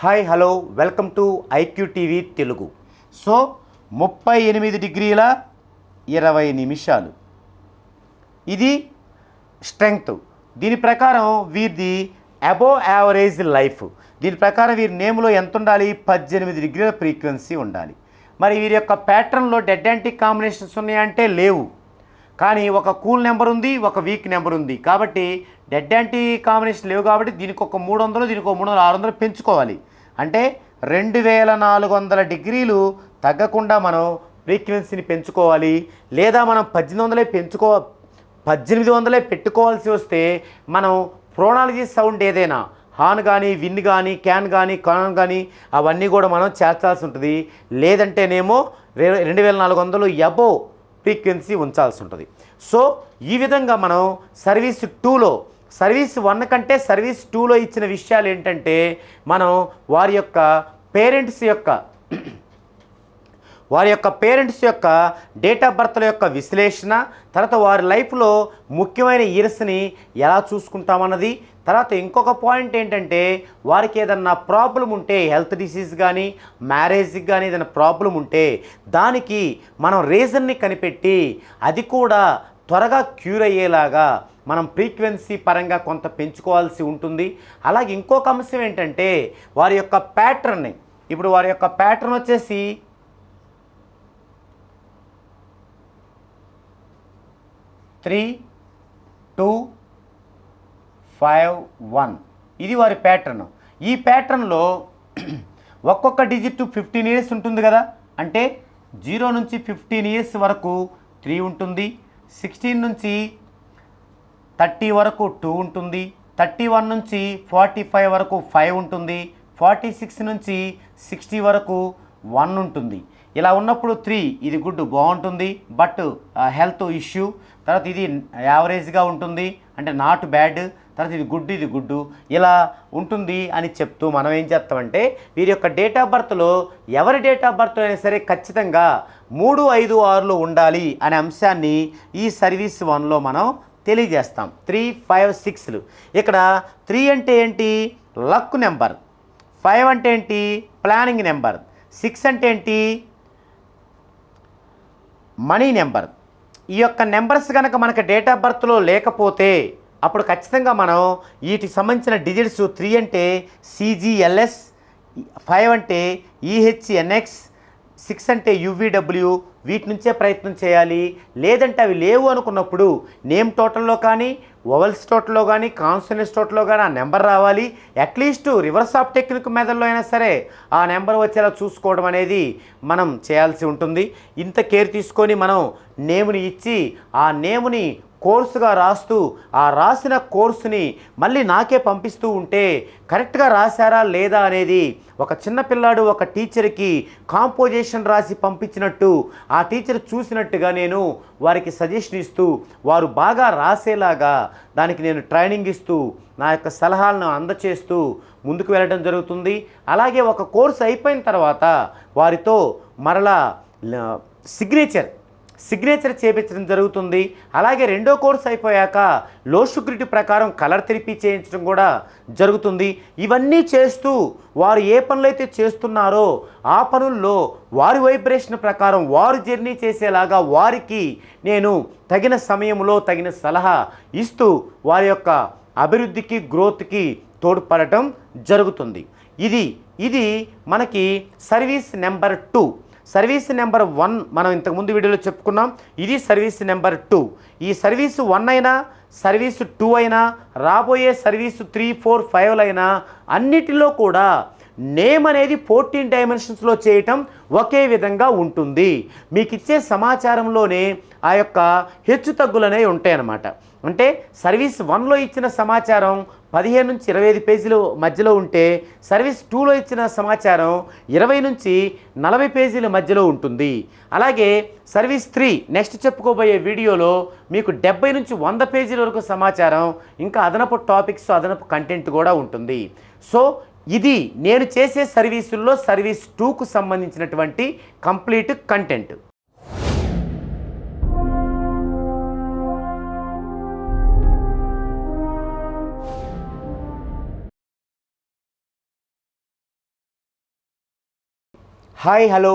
Hi hello welcome to IQ TV Telugu. So 38 డిగ్రీల 20 నిమిషాలు ఇది స్ట్రెంగ్త్. దీని ప్రకారం వీరిది అబోవ్ యావరేజ్ లైఫ్. దీని ప్రకారం వీరి నేమ్లో ఎంత ఉండాలి? 18 డిగ్రీల ఫ్రీక్వెన్సీ ఉండాలి. మరి వీరి యొక్క ప్యాటర్న్లో డెడ్ యాంటిక్ కాంబినేషన్స్ ఉన్నాయంటే లేవు, కానీ ఒక కూల్ నెంబర్ ఉంది, ఒక వీక్ నెంబర్ ఉంది. కాబట్టి డెడ్ యాంటీ కాంబినేషన్ లేవు కాబట్టి దీనికి ఒక 300, దీనికి ఒక 300, 600 పెంచుకోవాలి. అంటే 2400 డిగ్రీలు తగ్గకుండా మనం ఫ్రీక్వెన్సీని పెంచుకోవాలి. లేదా మనం 1800 పెట్టుకోవాల్సి వస్తే మనం ప్రోనాలజీ సౌండ్ ఏదైనా హార్న్ కానీ, విన్ కానీ, క్యాన్ కానీ, కాన్ కానీ అవన్నీ కూడా మనం చేర్చాల్సి ఉంటుంది. లేదంటేనేమో 2400 అబోవ్ ఫ్రీక్వెన్సీ ఉంచాల్సి ఉంటుంది. సో ఈ విధంగా మనం సర్వీస్ 2లో, సర్వీస్ 1 కంటే సర్వీస్ 2లో ఇచ్చిన విషయాలు ఏంటంటే మనం వారి యొక్క పేరెంట్స్ యొక్క డేట్ ఆఫ్ బర్త్ల యొక్క విశ్లేషణ, తర్వాత వారి లైఫ్లో ముఖ్యమైన ఇయర్స్ని ఎలా చూసుకుంటామన్నది. తర్వాత ఇంకొక పాయింట్ ఏంటంటే వారికి ఏదన్నా ప్రాబ్లం ఉంటే, హెల్త్ డిసీజ్ కానీ, మ్యారేజ్కి కానీ ఏదైనా ప్రాబ్లం ఉంటే దానికి మనం రీజన్ని కనిపెట్టి అది కూడా త్వరగా క్యూర్ అయ్యేలాగా మనం ఫ్రీక్వెన్సీ పరంగా కొంత పెంచుకోవాల్సి ఉంటుంది. అలాగే ఇంకొక అంశం ఏంటంటే వారి యొక్క ప్యాటర్న్ని, ఇప్పుడు వారి యొక్క ప్యాటర్న్ వచ్చేసి 3, 2, 5, 1 ఇది వారి ప్యాటర్న్. ఈ ప్యాటర్న్లో ఒక్కొక్క డిజిట్ 15 ఇయర్స్ ఉంటుంది కదా, అంటే 0 నుంచి 15 ఇయర్స్ వరకు 3 ఉంటుంది, 16 నుంచి 30 వరకు 2 ఉంటుంది, 31 నుంచి 45 వరకు 5 ఉంటుంది, 46 నుంచి 60 వరకు 1 ఉంటుంది. ఇలా ఉన్నప్పుడు 3 ఇది గుడ్ బాగుంటుంది, బట్ హెల్త్ ఇష్యూ. తర్వాత ఇది యావరేజ్గా ఉంటుంది, అంటే నాట్ బ్యాడ్. తర్వాత ఇది గుడ్ ఇలా ఉంటుంది అని చెప్తూ మనం ఏం చేస్తామంటే వీరి యొక్క డేట్ ఆఫ్ బర్త్లో, ఎవరి డేట్ ఆఫ్ బర్త్ అయినా సరే ఖచ్చితంగా 3, 5, 6లో ఉండాలి అనే అంశాన్ని ఈ సర్వీస్ 1లో మనం తెలియజేస్తాం. 3, 5, 6లు. ఇక్కడ 3 అంటే ఏంటి? Luck number. 5 అంటే ఏంటి? Planning number. 6 అంటే ఏంటి? Money number. ఈ యొక్క నెంబర్స్ కనుక మనకు డేట్ ఆఫ్ బర్త్లో లేకపోతే అప్పుడు ఖచ్చితంగా మనం వీటికి సంబంధించిన డిజిట్స్ 3 అంటే CGLS, 5 అంటే EHNX, 6 అంటే UVW, వీటి నుంచే ప్రయత్నం చేయాలి. లేదంటే అవి లేవు అనుకున్నప్పుడు నేమ్ టోటల్లో కానీ, వవల్స్ టోటల్లో కానీ, కాన్సనెంట్స్ టోటల్లో కానీ ఆ నెంబర్ రావాలి. అట్లీస్ట్ రివర్స్ ఆఫ్ టెక్నిక్ మెథడ్లో అయినా సరే ఆ నెంబర్ వచ్చేలా చూసుకోవడం అనేది మనం చేయాల్సి ఉంటుంది. ఇంత కేర్ తీసుకొని మనం నేమ్ని ఇచ్చి ఆ నేమ్ని కోర్సుగా రాస్తూ ఆ రాసిన కోర్సుని మళ్ళీ నాకే పంపిస్తూ ఉంటే కరెక్ట్గా రాశారా లేదా అనేది ఒక చిన్న పిల్లాడు ఒక టీచర్కి కాంపోజిషన్ రాసి పంపించినట్టు ఆ టీచర్ చూసినట్టుగా నేను వారికి సజెషన్ ఇస్తూ వారు బాగా రాసేలాగా దానికి నేను ట్రైనింగ్ ఇస్తూ నా యొక్క సలహాలను అందచేస్తూ ముందుకు వెళ్ళడం జరుగుతుంది. అలాగే ఒక కోర్సు అయిపోయిన తర్వాత వారితో మరలా సిగ్నేచర్ చేయించడం జరుగుతుంది. అలాగే రెండో కోర్సు అయిపోయాక లో షుగరిటీ ప్రకారం కలర్ థెరపీ చేయించడం కూడా జరుగుతుంది. ఇవన్నీ చేస్తూ వారు ఏ పనులైతే చేస్తున్నారో ఆ పనుల్లో వారి వైబ్రేషన్ ప్రకారం వారు జర్నీ చేసేలాగా వారికి నేను తగిన సమయంలో తగిన సలహా ఇస్తూ వారి యొక్క అభివృద్ధికి, గ్రోత్కి తోడ్పడటం జరుగుతుంది. ఇది మనకి సర్వీస్ నెంబర్ 2. సర్వీస్ నెంబర్ 1 మనం ఇంతకుముందు వీడియోలో చెప్పుకున్నాం. ఇది సర్వీస్ నెంబర్ 2. ఈ సర్వీస్ 1 అయినా, సర్వీస్ 2 అయినా, రాబోయే సర్వీస్ 3, 4, 5 అయినా అన్నిటిలో కూడా నేమ్ అనేది 14 డైమెన్షన్స్లో చేయటం ఒకే విధంగా ఉంటుంది. మీకు ఇచ్చే సమాచారంలోనే ఆ యొక్క హెచ్చు తగ్గులు అనేవి ఉంటాయన్నమాట. అంటే సర్వీస్ 1లో ఇచ్చిన సమాచారం 15 నుంచి 25 పేజీల మధ్యలో ఉంటే సర్వీస్ 2లో ఇచ్చిన సమాచారం 20 నుంచి 40 పేజీల మధ్యలో ఉంటుంది. అలాగే సర్వీస్ 3 నెక్స్ట్ చెప్పుకోబోయే వీడియోలో మీకు 70 నుంచి 100 పేజీల వరకు సమాచారం, ఇంకా అదనపు టాపిక్స్, అదనపు కంటెంట్ కూడా ఉంటుంది. సో ఇది నేను చేసే సర్వీసుల్లో సర్వీస్ 2కు సంబంధించినటువంటి complete content. Hi hello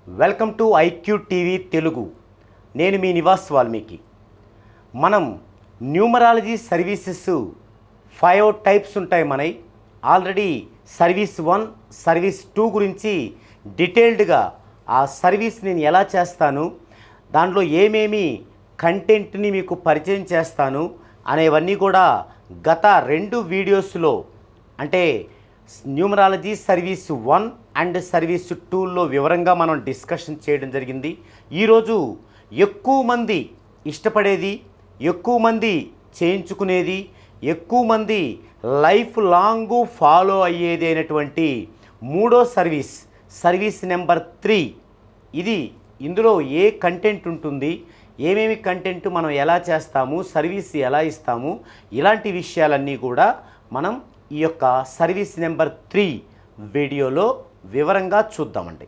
welcome to IQ TV Telugu. నేను మీ నివాస్ వాల్మీకి. మనం న్యూమరాలజీ సర్వీసెస్ 5 టైప్స్ ఉంటాయి మనవి. ఆల్రెడీ సర్వీస్ 1, సర్వీస్ 2 గురించి డీటెయిల్డ్గా ఆ సర్వీస్ నేను ఎలా చేస్తాను, దాంట్లో ఏమేమి కంటెంట్ని మీకు పరిచయం చేస్తాను అనేవన్నీ కూడా గత 2 వీడియోస్లో, అంటే న్యూమరాలజీ సర్వీస్ 1 అండ్ సర్వీస్ 2లో వివరంగా మనం డిస్కషన్ చేయడం జరిగింది. ఈరోజు ఎక్కువ మంది ఇష్టపడేది, ఎక్కువ మంది చేయించుకునేది, ఎక్కువ మంది లైఫ్ లాంగ్ ఫాలో అయ్యేది అయినటువంటి 3వ సర్వీస్ నెంబర్ 3. ఇందులో ఏ కంటెంట్ ఉంటుంది, ఏమేమి కంటెంట్ మనం ఎలా చేస్తాము, సర్వీస్ ఎలా ఇస్తాము, ఇలాంటి విషయాలన్నీ కూడా మనం ఈ యొక్క సర్వీస్ నెంబర్ 3 వీడియోలో వివరంగా చూద్దామండి.